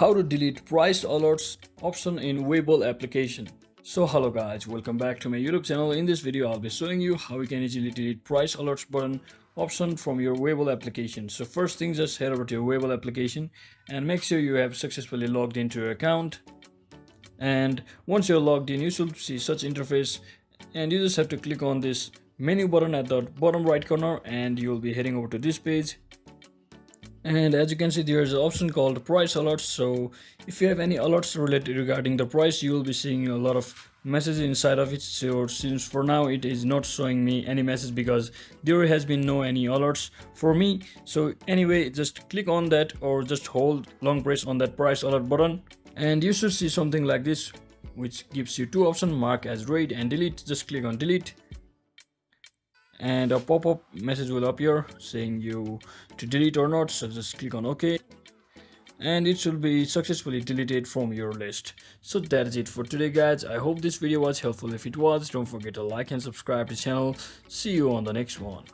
how to delete price alerts option in Webull application. So hello guys, welcome back to my YouTube channel. In this video I'll be showing you how you can easily delete price alerts button option from your Webull application. So first thing, just head over to your Webull application and make sure you have successfully logged into your account. And once you're logged in, you should see such interface, and you just have to click on this menu button at the bottom right corner and you'll be heading over to this page. And as you can see, there is an option called price alerts. So if you have any alerts related regarding the price, you will be seeing a lot of messages inside of it. So since for now it is not showing me any message because there has been no any alerts for me. So anyway, just click on that or just hold long press on that price alert button and you should see something like this, which gives you two options: mark as read and delete. Just click on delete and a pop-up message will appear saying you to delete or not. So just click on OK and it should be successfully deleted from your list. So that's it for today guys. I hope this video was helpful. If it was, don't forget to like and subscribe to the channel. See you on the next one.